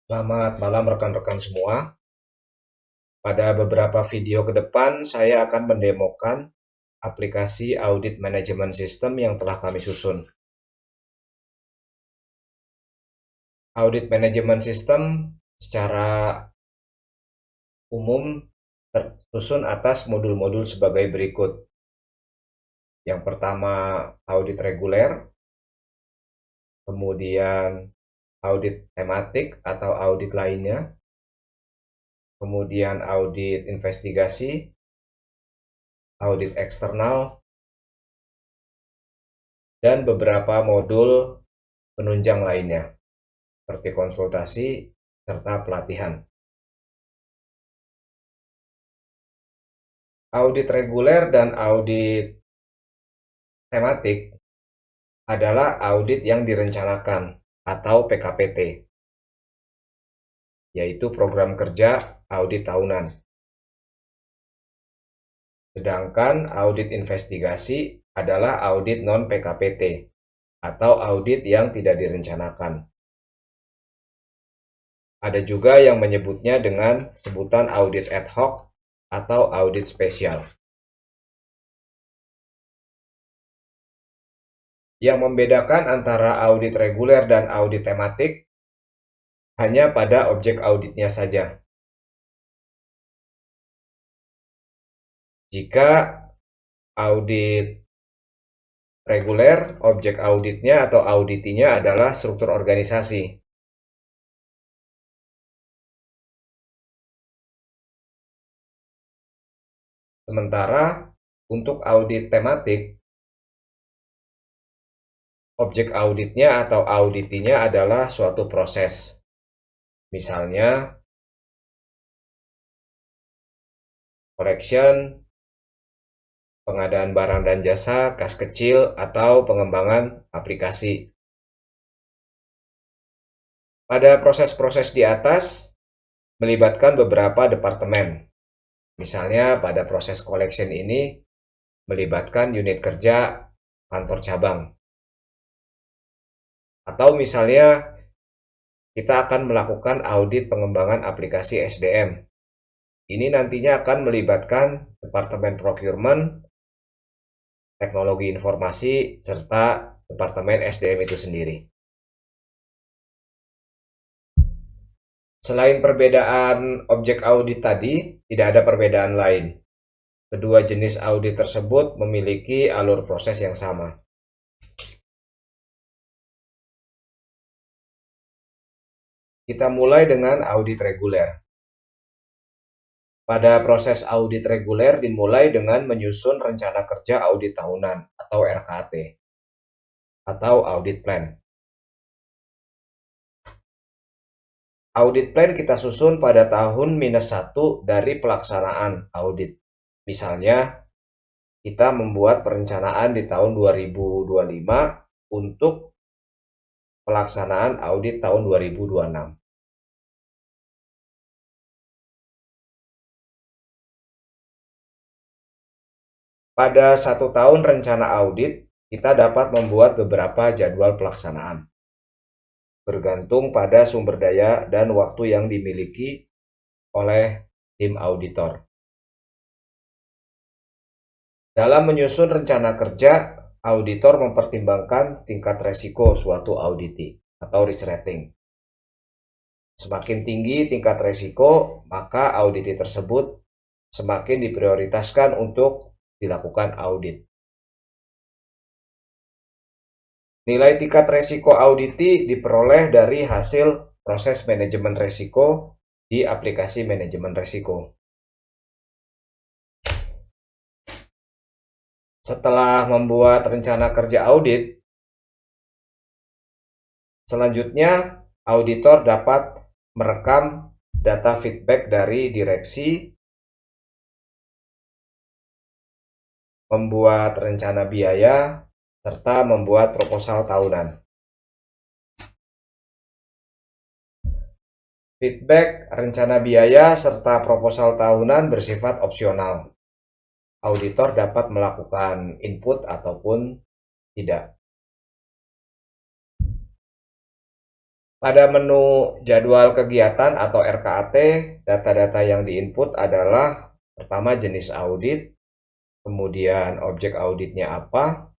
Selamat malam rekan-rekan semua. Pada beberapa video ke depan, saya akan mendemokan aplikasi audit manajemen sistem yang telah kami susun. Audit manajemen sistem secara umum tersusun atas modul-modul sebagai berikut. Yang pertama, audit reguler, kemudian audit tematik atau audit lainnya, kemudian audit investigasi, audit eksternal, dan beberapa modul penunjang lainnya, seperti konsultasi serta pelatihan. Audit reguler dan audit tematik adalah audit yang direncanakan atau PKPT, yaitu program kerja audit tahunan. Sedangkan audit investigasi adalah audit non-PKPT atau audit yang tidak direncanakan. Ada juga yang menyebutnya dengan sebutan audit ad hoc atau audit spesial. Yang membedakan antara audit reguler dan audit tematik hanya pada objek auditnya saja. Jika audit reguler, objek auditnya atau auditinya adalah struktur organisasi. Sementara untuk audit tematik, objek auditnya atau auditinya adalah suatu proses. Misalnya, collection, pengadaan barang dan jasa, kas kecil, atau pengembangan aplikasi. Pada proses-proses di atas, melibatkan beberapa departemen. Misalnya pada proses collection ini, melibatkan unit kerja kantor cabang. Atau misalnya, kita akan melakukan audit pengembangan aplikasi SDM. Ini nantinya akan melibatkan Departemen Procurement, Teknologi Informasi, serta Departemen SDM itu sendiri. Selain perbedaan objek audit tadi, tidak ada perbedaan lain. Kedua jenis audit tersebut memiliki alur proses yang sama. Kita mulai dengan audit reguler. Pada proses audit reguler dimulai dengan menyusun rencana kerja audit tahunan atau RKT atau audit plan. Audit plan kita susun pada tahun -1 dari pelaksanaan audit. Misalnya, kita membuat perencanaan di tahun 2025 untuk pelaksanaan audit tahun 2026. Pada 1 tahun rencana audit, kita dapat membuat beberapa jadwal pelaksanaan, bergantung pada sumber daya dan waktu yang dimiliki oleh tim auditor. Dalam menyusun rencana kerja, auditor mempertimbangkan tingkat resiko suatu auditi atau risk rating. Semakin tinggi tingkat resiko, maka auditi tersebut semakin diprioritaskan untuk dilakukan audit. Nilai tingkat resiko auditi diperoleh dari hasil proses manajemen resiko di aplikasi manajemen resiko. Setelah membuat rencana kerja audit, selanjutnya auditor dapat merekam data feedback dari direksi, membuat rencana biaya, serta membuat proposal tahunan. Feedback, rencana biaya, serta proposal tahunan bersifat opsional. Auditor dapat melakukan input ataupun tidak. Pada menu jadwal kegiatan atau RKAT, data-data yang diinput adalah pertama jenis audit, kemudian objek auditnya apa,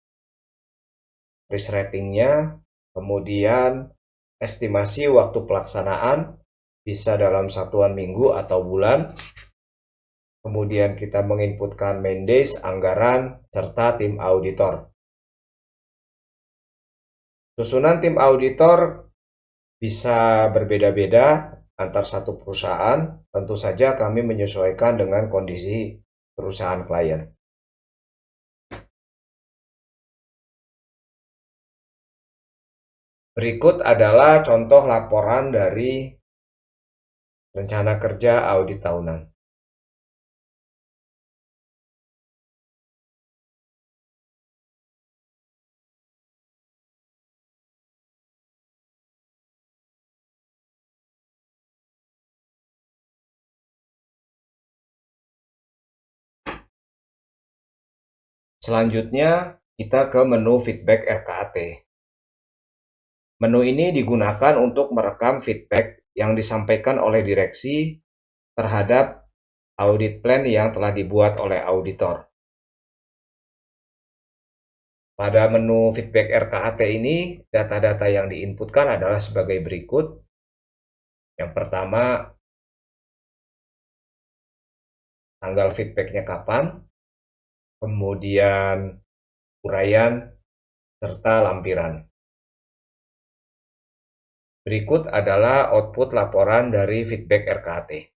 risk ratingnya, kemudian estimasi waktu pelaksanaan, bisa dalam satuan minggu atau bulan, kemudian kita menginputkan main days, anggaran, serta tim auditor. Susunan tim auditor bisa berbeda-beda antar satu perusahaan, tentu saja kami menyesuaikan dengan kondisi perusahaan klien. Berikut adalah contoh laporan dari rencana kerja audit tahunan. Selanjutnya, kita ke menu feedback RKAT. Menu ini digunakan untuk merekam feedback yang disampaikan oleh direksi terhadap audit plan yang telah dibuat oleh auditor. Pada menu feedback RKAT ini, data-data yang diinputkan adalah sebagai berikut. Yang pertama, tanggal feedbacknya kapan, kemudian uraian, serta lampiran. Berikut adalah output laporan dari feedback RKAT.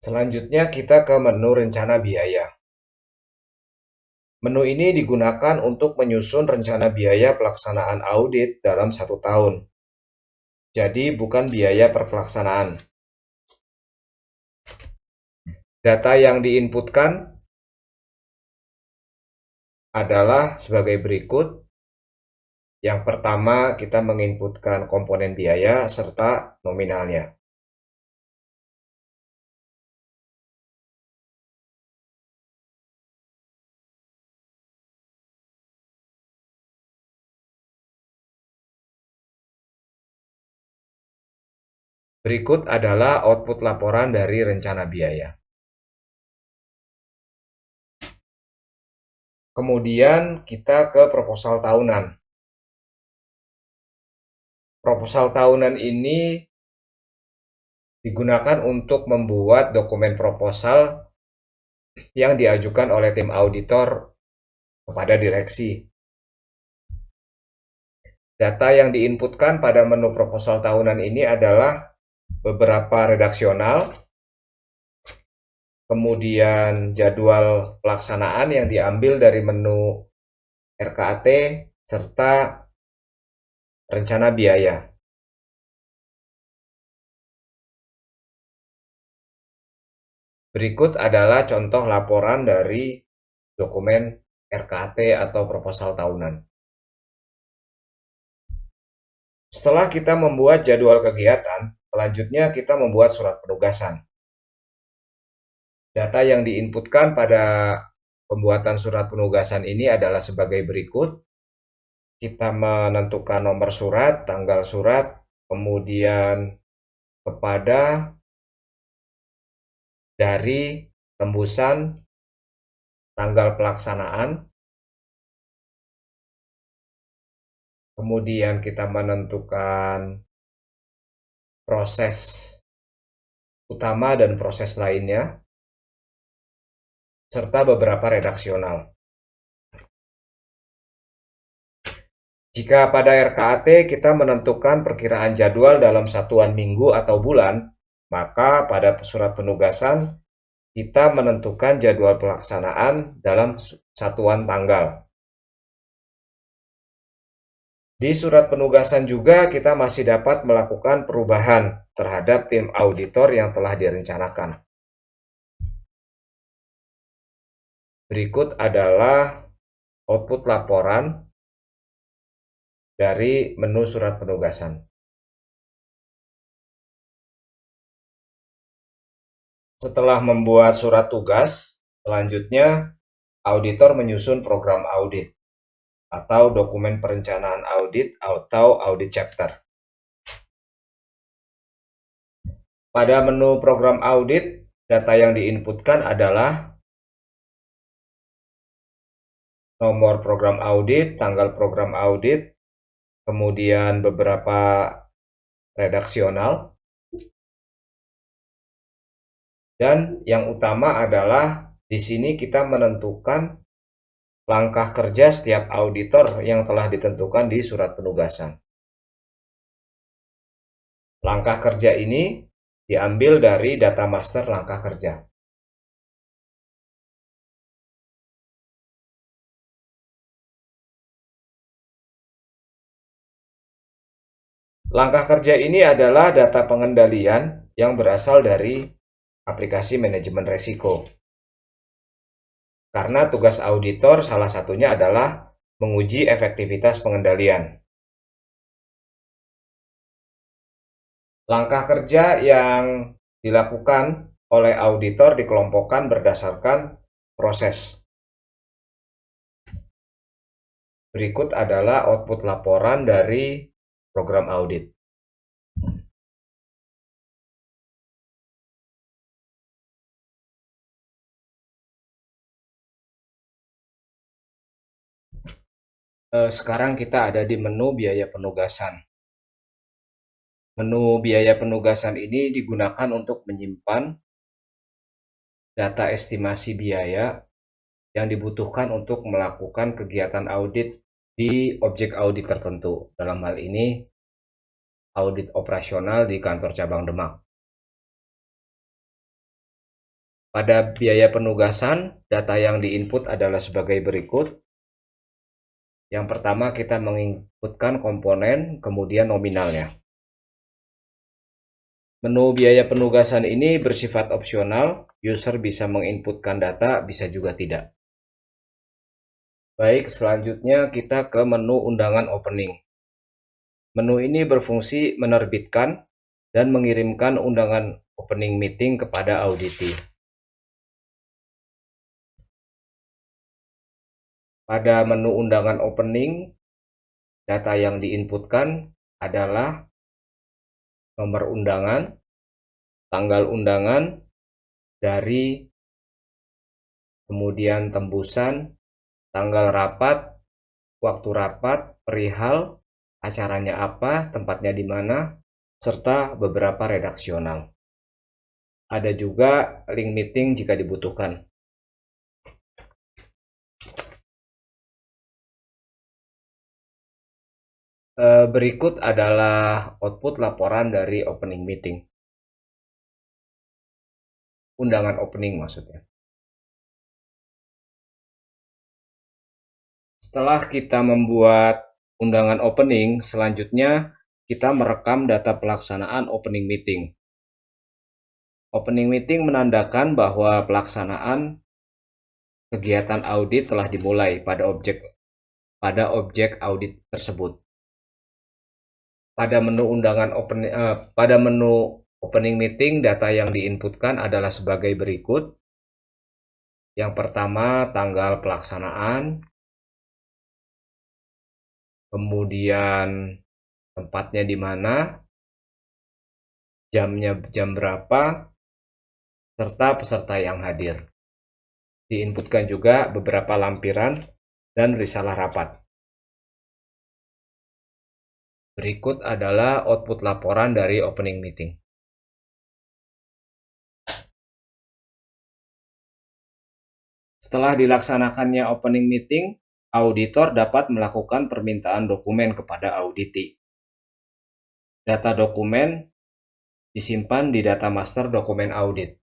Selanjutnya kita ke menu rencana biaya. Menu ini digunakan untuk menyusun rencana biaya pelaksanaan audit dalam 1 tahun. Jadi bukan biaya per pelaksanaan. Data yang diinputkan adalah sebagai berikut. Yang pertama, kita menginputkan komponen biaya serta nominalnya. Berikut adalah output laporan dari rencana biaya. Kemudian kita ke proposal tahunan. Proposal tahunan ini digunakan untuk membuat dokumen proposal yang diajukan oleh tim auditor kepada direksi. Data yang diinputkan pada menu proposal tahunan ini adalah beberapa redaksional, kemudian jadwal pelaksanaan yang diambil dari menu RKAT, serta rencana biaya. Berikut adalah contoh laporan dari dokumen RKAT atau proposal tahunan. Setelah kita membuat jadwal kegiatan, selanjutnya kita membuat surat penugasan. Data yang diinputkan pada pembuatan surat penugasan ini adalah sebagai berikut. Kita menentukan nomor surat, tanggal surat, kemudian kepada, dari, tembusan, tanggal pelaksanaan, kemudian kita menentukan proses utama dan proses lainnya, serta beberapa redaksional. Jika pada RKAT kita menentukan perkiraan jadwal dalam satuan minggu atau bulan, maka pada surat penugasan kita menentukan jadwal pelaksanaan dalam satuan tanggal. Di surat penugasan juga kita masih dapat melakukan perubahan terhadap tim auditor yang telah direncanakan. Berikut adalah output laporan dari menu surat penugasan. Setelah membuat surat tugas, selanjutnya auditor menyusun program audit atau dokumen perencanaan audit atau audit chapter. Pada menu program audit, data yang diinputkan adalah nomor program audit, tanggal program audit, kemudian beberapa redaksional, dan yang utama adalah di sini kita menentukan langkah kerja setiap auditor yang telah ditentukan di surat penugasan. Langkah kerja ini diambil dari data master langkah kerja. Langkah kerja ini adalah data pengendalian yang berasal dari aplikasi manajemen risiko. Karena tugas auditor salah satunya adalah menguji efektivitas pengendalian. Langkah kerja yang dilakukan oleh auditor dikelompokkan berdasarkan proses. Berikut adalah output laporan dari program audit. Sekarang kita ada di menu biaya penugasan. Menu biaya penugasan ini digunakan untuk menyimpan data estimasi biaya yang dibutuhkan untuk melakukan kegiatan audit di objek audit tertentu. Dalam hal ini, audit operasional di kantor cabang Demak. Pada biaya penugasan, data yang diinput adalah sebagai berikut. Yang pertama, kita menginputkan komponen, kemudian nominalnya. Menu biaya penugasan ini bersifat opsional, user bisa menginputkan data, bisa juga tidak. Baik, selanjutnya kita ke menu undangan opening. Menu ini berfungsi menerbitkan dan mengirimkan undangan opening meeting kepada auditee. Pada menu undangan opening, data yang diinputkan adalah nomor undangan, tanggal undangan, dari, kemudian tembusan, tanggal rapat, waktu rapat, perihal, acaranya apa, tempatnya di mana, serta beberapa redaksional. Ada juga link meeting jika dibutuhkan. Berikut adalah output laporan dari opening meeting. Undangan opening maksudnya. Setelah kita membuat undangan opening, selanjutnya kita merekam data pelaksanaan opening meeting. Opening meeting menandakan bahwa pelaksanaan kegiatan audit telah dimulai pada objek audit tersebut. Pada menu opening meeting, data yang diinputkan adalah sebagai berikut. Yang pertama, tanggal pelaksanaan, kemudian tempatnya di mana, jamnya jam berapa, serta peserta yang hadir. Diinputkan juga beberapa lampiran dan risalah rapat. Berikut adalah output laporan dari opening meeting. Setelah dilaksanakannya opening meeting, auditor dapat melakukan permintaan dokumen kepada auditee. Data dokumen disimpan di data master dokumen audit.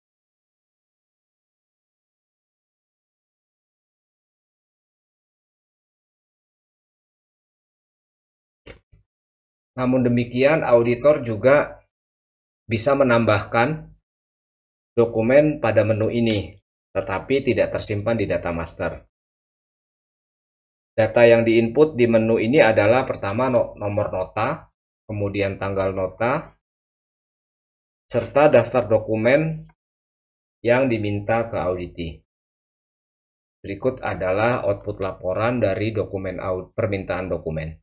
Namun demikian, auditor juga bisa menambahkan dokumen pada menu ini, tetapi tidak tersimpan di data master. Data yang diinput di menu ini adalah pertama nomor nota, kemudian tanggal nota, serta daftar dokumen yang diminta ke auditee. Berikut adalah output laporan dari permintaan dokumen.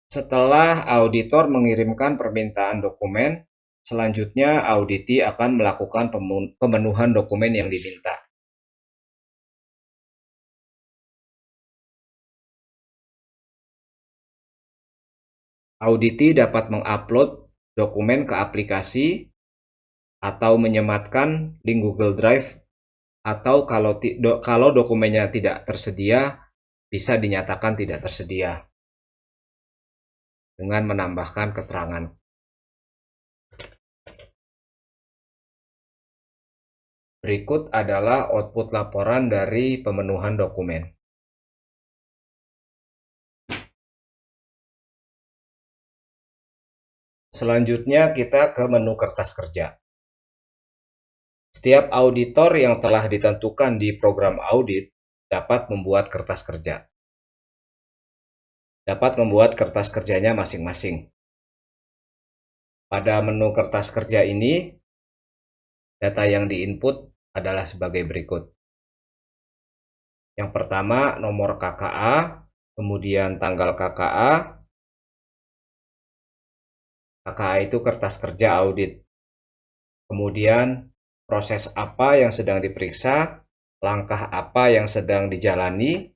Setelah auditor mengirimkan permintaan dokumen, selanjutnya auditi akan melakukan pemenuhan dokumen yang diminta. Auditi dapat mengupload dokumen ke aplikasi atau menyematkan link Google Drive, atau kalau dokumennya tidak tersedia, bisa dinyatakan tidak tersedia dengan menambahkan keterangan. Berikut adalah output laporan dari pemenuhan dokumen. Selanjutnya kita ke menu kertas kerja. Setiap auditor yang telah ditentukan di program audit dapat membuat kertas kerja. Dapat membuat kertas kerjanya masing-masing. Pada menu kertas kerja ini, data yang diinput adalah sebagai berikut. Yang pertama, nomor KKA, kemudian tanggal KKA. KKA itu kertas kerja audit. Kemudian proses apa yang sedang diperiksa, langkah apa yang sedang dijalani,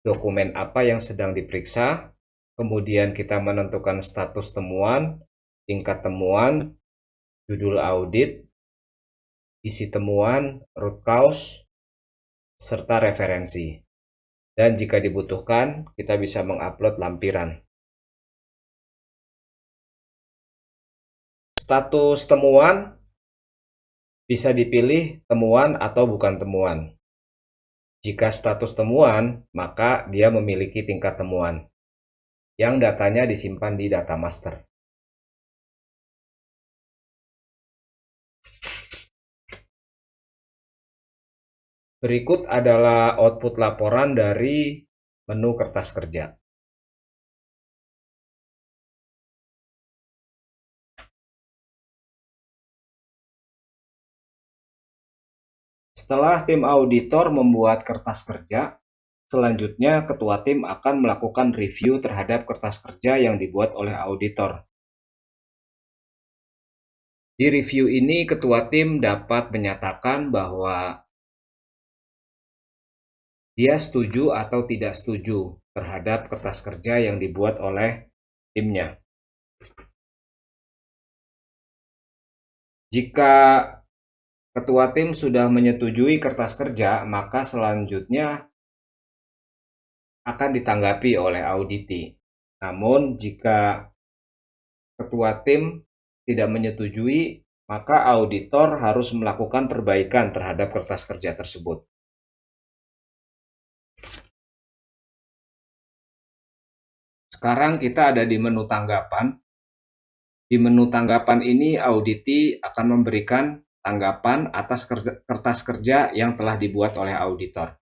dokumen apa yang sedang diperiksa, kemudian kita menentukan status temuan, tingkat temuan, judul audit, isi temuan, root cause, serta referensi. Dan jika dibutuhkan, kita bisa mengupload lampiran. Status temuan bisa dipilih temuan atau bukan temuan. Jika status temuan, maka dia memiliki tingkat temuan yang datanya disimpan di data master. Berikut adalah output laporan dari menu kertas kerja. Setelah tim auditor membuat kertas kerja, selanjutnya ketua tim akan melakukan review terhadap kertas kerja yang dibuat oleh auditor. Di review ini, ketua tim dapat menyatakan bahwa dia setuju atau tidak setuju terhadap kertas kerja yang dibuat oleh timnya. Jika ketua tim sudah menyetujui kertas kerja, maka selanjutnya akan ditanggapi oleh auditi. Namun, jika ketua tim tidak menyetujui, maka auditor harus melakukan perbaikan terhadap kertas kerja tersebut. Sekarang kita ada di menu tanggapan. Di menu tanggapan ini, auditi akan memberikan tanggapan atas kertas kerja yang telah dibuat oleh auditor.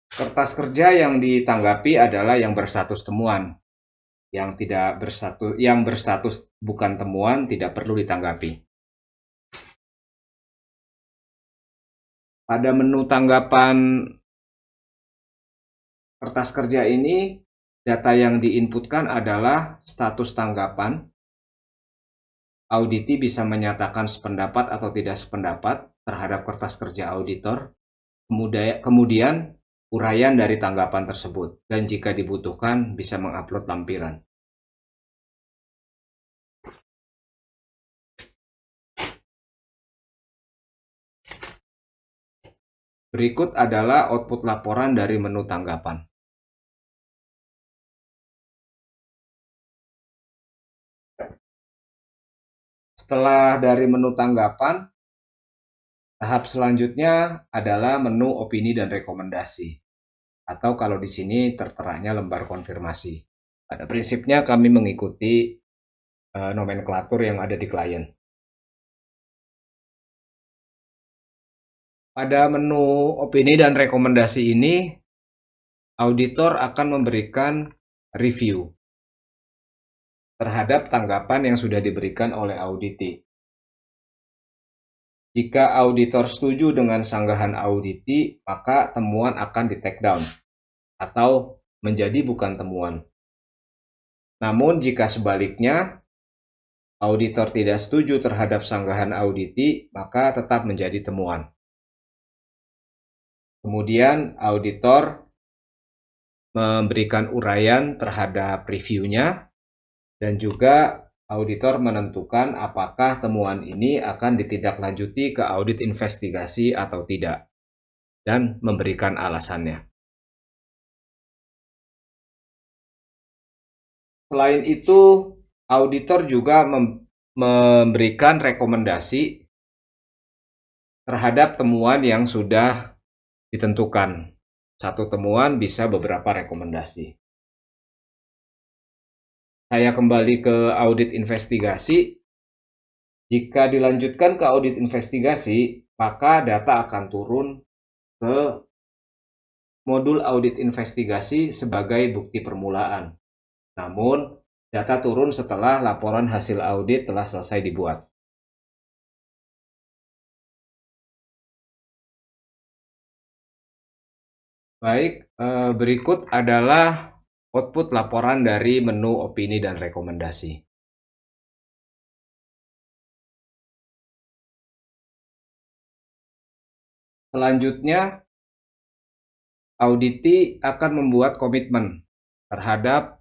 Kertas kerja yang ditanggapi adalah yang berstatus temuan. Yang berstatus bukan temuan tidak perlu ditanggapi. Pada menu tanggapan kertas kerja ini, data yang diinputkan adalah status tanggapan. Auditi bisa menyatakan sependapat atau tidak sependapat terhadap kertas kerja auditor. Kemudian uraian dari tanggapan tersebut, dan jika dibutuhkan bisa mengupload lampiran. Berikut adalah output laporan dari menu tanggapan. Setelah dari menu tanggapan, tahap selanjutnya adalah menu opini dan rekomendasi, atau kalau di sini terteranya lembar konfirmasi. Pada prinsipnya kami mengikuti nomenklatur yang ada di klien. Pada menu opini dan rekomendasi ini, auditor akan memberikan review. terhadap tanggapan yang sudah diberikan oleh auditi. Jika auditor setuju dengan sanggahan auditi, maka temuan akan di take down atau menjadi bukan temuan. Namun jika sebaliknya, auditor tidak setuju terhadap sanggahan auditi, maka tetap menjadi temuan. Kemudian auditor memberikan uraian terhadap reviewnya, dan juga auditor menentukan apakah temuan ini akan ditindaklanjuti ke audit investigasi atau tidak, dan memberikan alasannya. Selain itu, auditor juga memberikan rekomendasi terhadap temuan yang sudah ditentukan. Satu temuan bisa beberapa rekomendasi. Saya kembali ke audit investigasi. Jika dilanjutkan ke audit investigasi, maka data akan turun ke modul audit investigasi sebagai bukti permulaan. Namun, data turun setelah laporan hasil audit telah selesai dibuat. Baik, berikut adalah output laporan dari menu opini dan rekomendasi. Selanjutnya, auditi akan membuat komitmen terhadap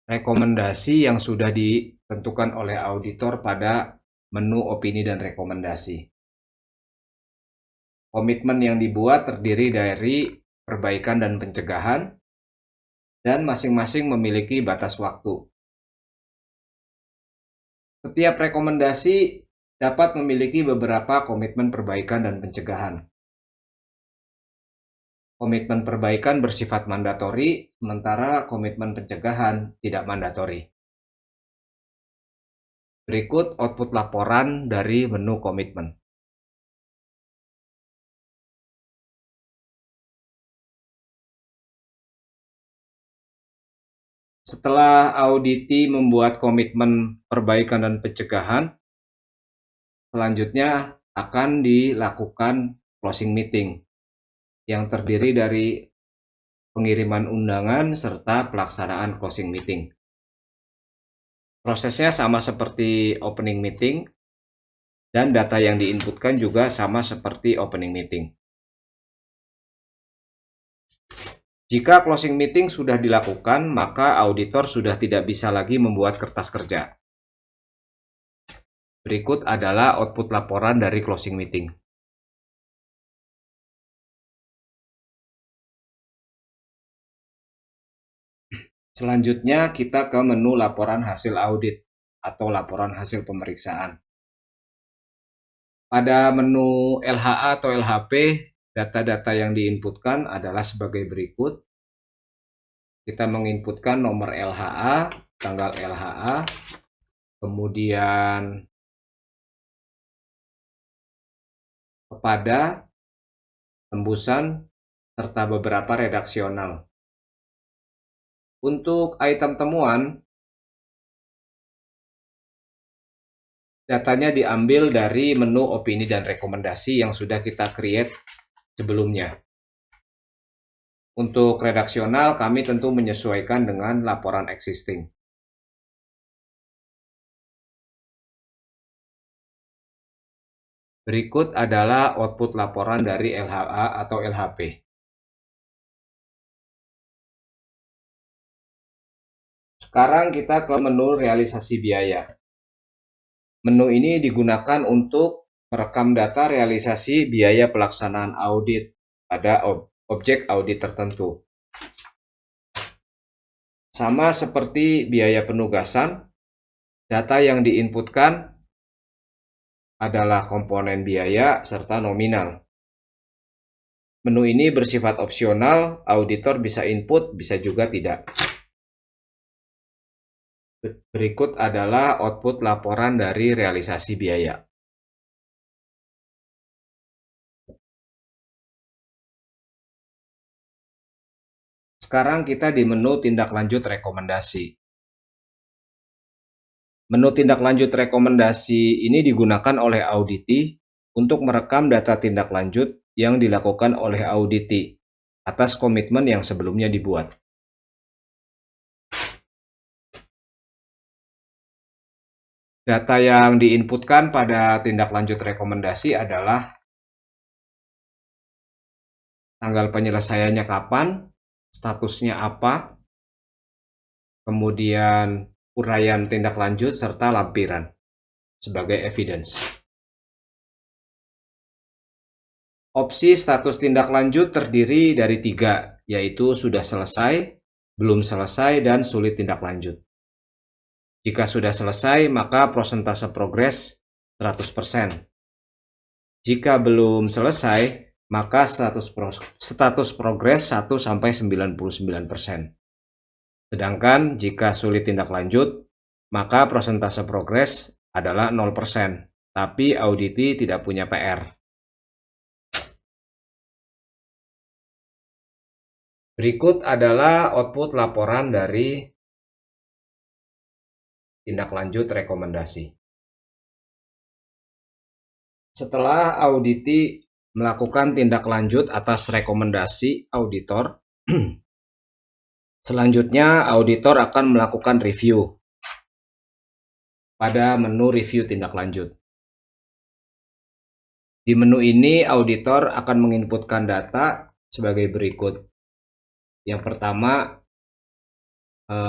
rekomendasi yang sudah ditentukan oleh auditor pada menu opini dan rekomendasi. Komitmen yang dibuat terdiri dari perbaikan dan pencegahan, dan masing-masing memiliki batas waktu. Setiap rekomendasi dapat memiliki beberapa komitmen perbaikan dan pencegahan. Komitmen perbaikan bersifat mandatori, sementara komitmen pencegahan tidak mandatori. Berikut output laporan dari menu komitmen. Setelah auditi membuat komitmen perbaikan dan pencegahan, selanjutnya akan dilakukan closing meeting yang terdiri dari pengiriman undangan serta pelaksanaan closing meeting. Prosesnya sama seperti opening meeting, dan data yang diinputkan juga sama seperti opening meeting. Jika closing meeting sudah dilakukan, maka auditor sudah tidak bisa lagi membuat kertas kerja. Berikut adalah output laporan dari closing meeting. Selanjutnya kita ke menu laporan hasil audit atau laporan hasil pemeriksaan. Pada menu LHA atau LHP, data-data yang diinputkan adalah sebagai berikut. Kita menginputkan nomor LHA, tanggal LHA, kemudian kepada, tembusan, serta beberapa redaksional. Untuk item temuan, datanya diambil dari menu opini dan rekomendasi yang sudah kita create sebelumnya. Untuk redaksional, kami tentu menyesuaikan dengan laporan existing. Berikut adalah output laporan dari LHA atau LHP. Sekarang kita ke menu realisasi biaya. Menu ini digunakan untuk merekam data realisasi biaya pelaksanaan audit pada objek audit tertentu. Sama seperti biaya penugasan, data yang diinputkan adalah komponen biaya serta nominal. Menu ini bersifat opsional, auditor bisa input, bisa juga tidak. Berikut adalah output laporan dari realisasi biaya. Sekarang kita di menu tindak lanjut rekomendasi. Menu tindak lanjut rekomendasi ini digunakan oleh auditi untuk merekam data tindak lanjut yang dilakukan oleh auditi atas komitmen yang sebelumnya dibuat. Data yang diinputkan pada tindak lanjut rekomendasi adalah tanggal penyelesaiannya kapan, statusnya apa, kemudian uraian tindak lanjut, serta lampiran sebagai evidence. Opsi status tindak lanjut terdiri dari 3, yaitu sudah selesai, belum selesai, dan sulit tindak lanjut. Jika sudah selesai, maka prosentase progres 100%. Jika belum selesai, maka status progres 1-99%. Sedangkan jika sulit tindak lanjut, maka prosentase progres adalah 0%, tapi auditi tidak punya PR. Berikut adalah output laporan dari tindak lanjut rekomendasi. Setelah auditi melakukan tindak lanjut atas rekomendasi auditor, selanjutnya auditor akan melakukan review pada menu review tindak lanjut. Di menu ini, auditor akan menginputkan data sebagai berikut. Yang pertama,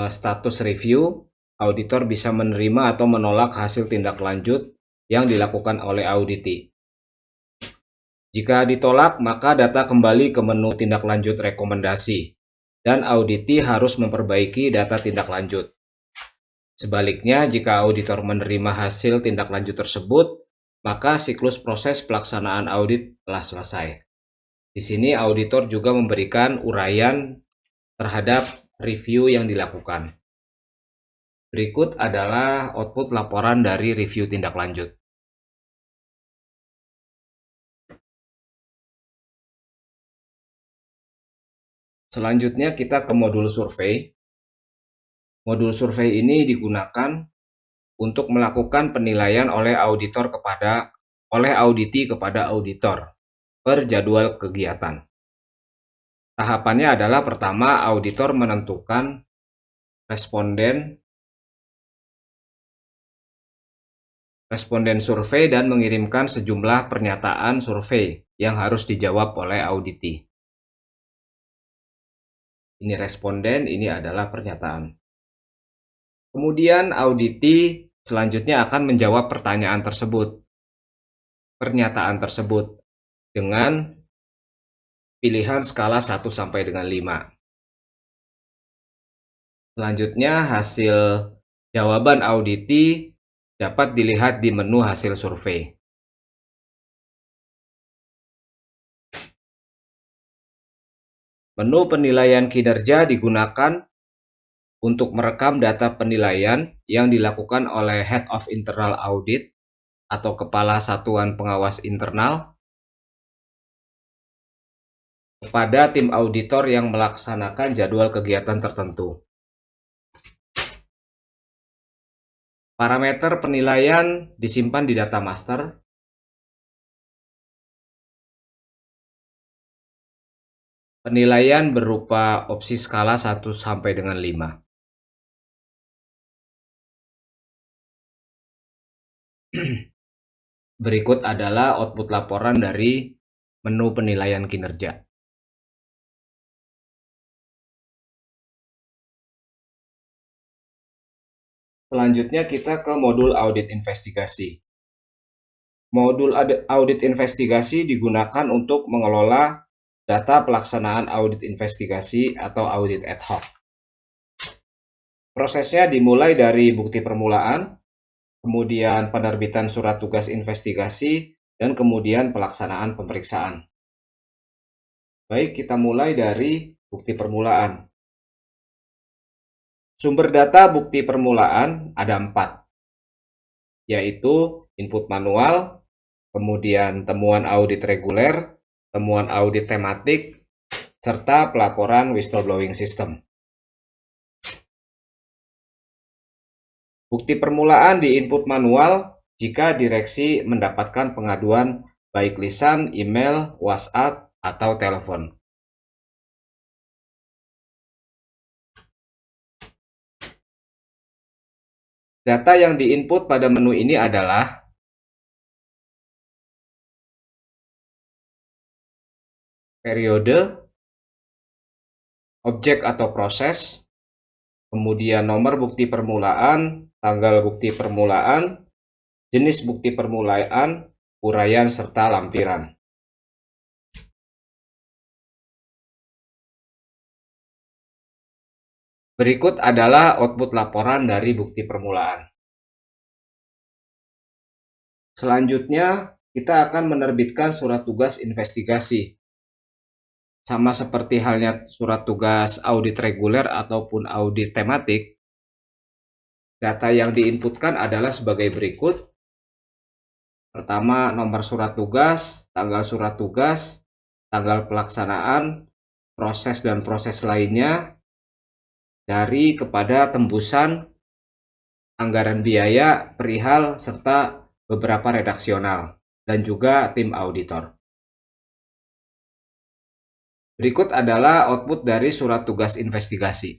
status review. Auditor bisa menerima atau menolak hasil tindak lanjut yang dilakukan oleh auditi. Jika ditolak, maka data kembali ke menu tindak lanjut rekomendasi, dan auditi harus memperbaiki data tindak lanjut. Sebaliknya, jika auditor menerima hasil tindak lanjut tersebut, maka siklus proses pelaksanaan audit telah selesai. Di sini auditor juga memberikan uraian terhadap review yang dilakukan. Berikut adalah output laporan dari review tindak lanjut. Selanjutnya kita ke modul survei. Modul survei ini digunakan untuk melakukan penilaian oleh auditi kepada auditor per jadwal kegiatan. Tahapannya adalah pertama, auditor menentukan responden survei dan mengirimkan sejumlah pernyataan survei yang harus dijawab oleh auditi. Ini responden, ini adalah pernyataan. Kemudian auditi selanjutnya akan menjawab pernyataan tersebut dengan pilihan skala 1 sampai dengan 5. Selanjutnya hasil jawaban auditi dapat dilihat di menu hasil survei. Menu penilaian kinerja digunakan untuk merekam data penilaian yang dilakukan oleh Head of Internal Audit atau Kepala Satuan Pengawas Internal kepada tim auditor yang melaksanakan jadwal kegiatan tertentu. Parameter penilaian disimpan di data master. Penilaian berupa opsi skala 1 sampai dengan 5. Berikut adalah output laporan dari menu penilaian kinerja. Selanjutnya kita ke modul audit investigasi. Modul audit investigasi digunakan untuk mengelola data pelaksanaan audit investigasi atau audit ad hoc. Prosesnya dimulai dari bukti permulaan, kemudian penerbitan surat tugas investigasi, dan kemudian pelaksanaan pemeriksaan. Baik, kita mulai dari bukti permulaan. Sumber data bukti permulaan ada 4, yaitu input manual, kemudian temuan audit reguler, temuan audit tematik, serta pelaporan whistleblowing system. Bukti permulaan diinput manual jika direksi mendapatkan pengaduan baik lisan, email, WhatsApp, atau telepon. Data yang diinput pada menu ini adalah periode, objek atau proses, kemudian nomor bukti permulaan, tanggal bukti permulaan, jenis bukti permulaan, uraian, serta lampiran. Berikut adalah output laporan dari bukti permulaan. Selanjutnya, kita akan menerbitkan surat tugas investigasi. Sama seperti halnya surat tugas audit reguler ataupun audit tematik, data yang diinputkan adalah sebagai berikut. Pertama, nomor surat tugas, tanggal pelaksanaan, proses dan proses lainnya, dari kepada tembusan, anggaran biaya, perihal, serta beberapa redaksional, dan juga tim auditor. Berikut adalah output dari surat tugas investigasi.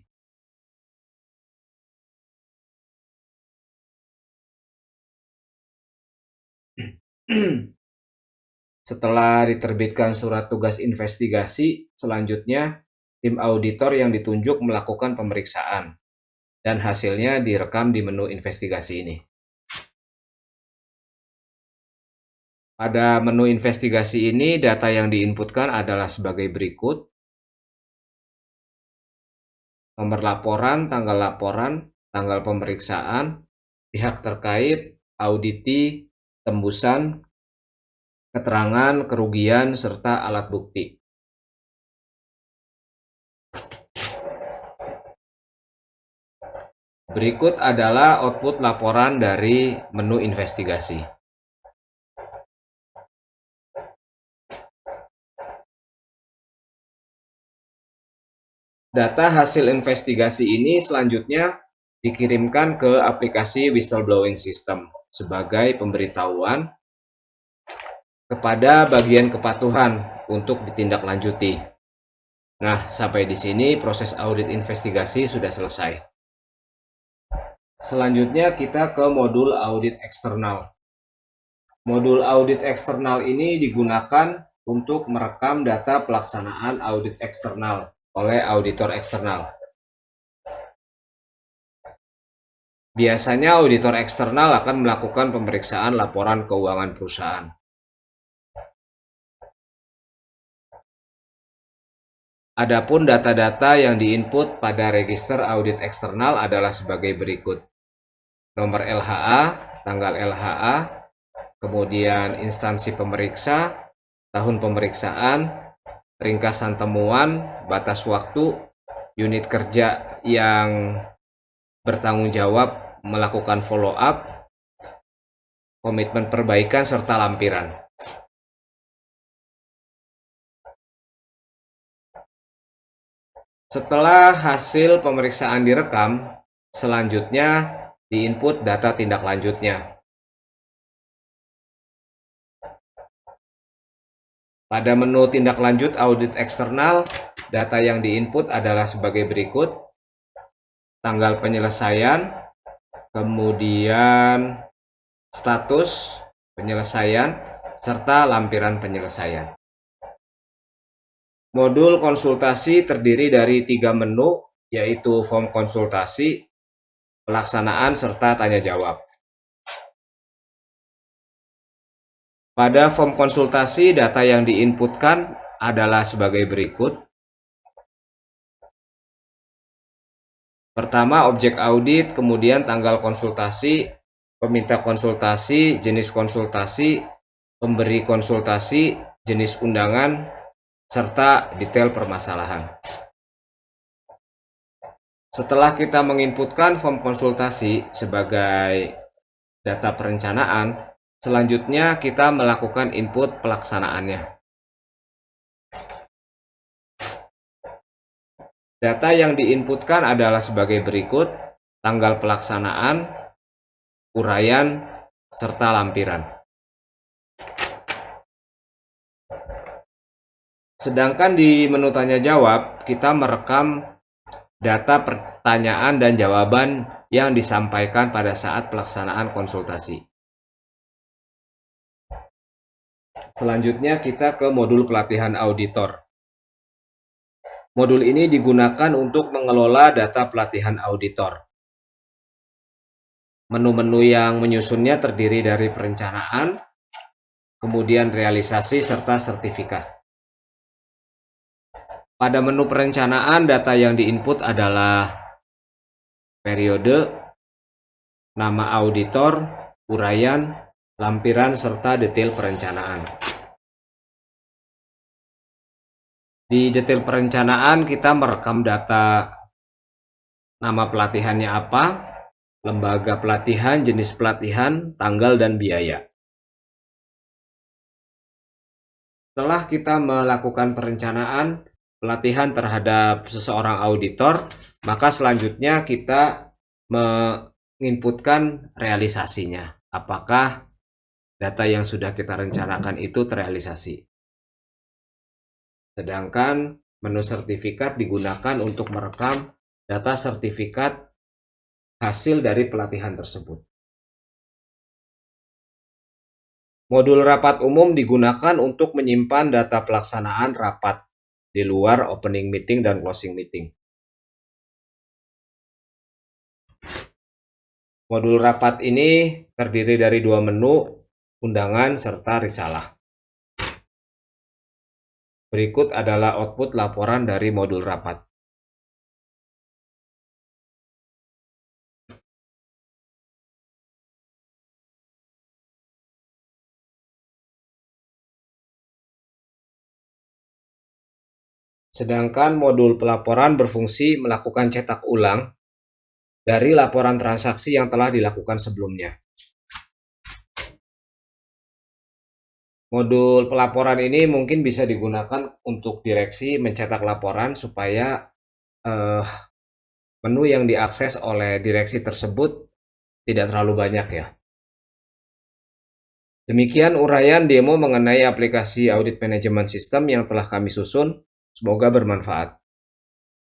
Setelah diterbitkan surat tugas investigasi, selanjutnya tim auditor yang ditunjuk melakukan pemeriksaan, dan hasilnya direkam di menu investigasi ini. Pada menu investigasi ini, data yang diinputkan adalah sebagai berikut. Nomor laporan, tanggal pemeriksaan, pihak terkait, auditi, tembusan, keterangan, kerugian, serta alat bukti. Berikut adalah output laporan dari menu investigasi. Data hasil investigasi ini selanjutnya dikirimkan ke aplikasi whistleblowing system sebagai pemberitahuan kepada bagian kepatuhan untuk ditindaklanjuti. Nah, sampai di sini proses audit investigasi sudah selesai. Selanjutnya kita ke modul audit eksternal. Modul audit eksternal ini digunakan untuk merekam data pelaksanaan audit eksternal oleh auditor eksternal. Biasanya auditor eksternal akan melakukan pemeriksaan laporan keuangan perusahaan. Adapun data-data yang diinput pada register audit eksternal adalah sebagai berikut. Nomor LHA, tanggal LHA, kemudian instansi pemeriksa, tahun pemeriksaan, ringkasan temuan, batas waktu, unit kerja yang bertanggung jawab melakukan follow up, komitmen perbaikan, serta lampiran. Setelah hasil pemeriksaan direkam, selanjutnya diinput data tindak lanjutnya. Pada menu tindak lanjut audit eksternal, data yang diinput adalah sebagai berikut. Tanggal penyelesaian, kemudian status penyelesaian, serta lampiran penyelesaian. Modul konsultasi terdiri dari 3 menu, yaitu form konsultasi, pelaksanaan, serta tanya jawab. Pada form konsultasi, data yang diinputkan adalah sebagai berikut. Pertama, objek audit, kemudian tanggal konsultasi, peminta konsultasi, jenis konsultasi, pemberi konsultasi, jenis undangan, serta detail permasalahan. Setelah kita menginputkan form konsultasi sebagai data perencanaan, selanjutnya kita melakukan input pelaksanaannya. Data yang diinputkan adalah sebagai berikut. Tanggal pelaksanaan, uraian, serta lampiran. Sedangkan di menu tanya jawab, kita merekam data pertanyaan dan jawaban yang disampaikan pada saat pelaksanaan konsultasi. Selanjutnya kita ke modul pelatihan auditor. Modul ini digunakan untuk mengelola data pelatihan auditor. Menu-menu yang menyusunnya terdiri dari perencanaan, kemudian realisasi, serta sertifikat. Pada menu perencanaan, data yang diinput adalah periode, nama auditor, uraian, lampiran, serta detail perencanaan. Di detail perencanaan, kita merekam data nama pelatihannya apa, lembaga pelatihan, jenis pelatihan, tanggal, dan biaya. Setelah kita melakukan perencanaan pelatihan terhadap seseorang auditor, maka selanjutnya kita menginputkan realisasinya. Apakah data yang sudah kita rencanakan itu terrealisasi. Sedangkan menu sertifikat digunakan untuk merekam data sertifikat hasil dari pelatihan tersebut. Modul rapat umum digunakan untuk menyimpan data pelaksanaan rapat di luar opening meeting dan closing meeting. Modul rapat ini terdiri dari 2 menu, undangan serta risalah. Berikut adalah output laporan dari modul rapat. Sedangkan modul pelaporan berfungsi melakukan cetak ulang dari laporan transaksi yang telah dilakukan sebelumnya. Modul pelaporan ini mungkin bisa digunakan untuk direksi mencetak laporan supaya menu yang diakses oleh direksi tersebut tidak terlalu banyak ya. Demikian uraian demo mengenai aplikasi Audit Management System yang telah kami susun. Semoga bermanfaat.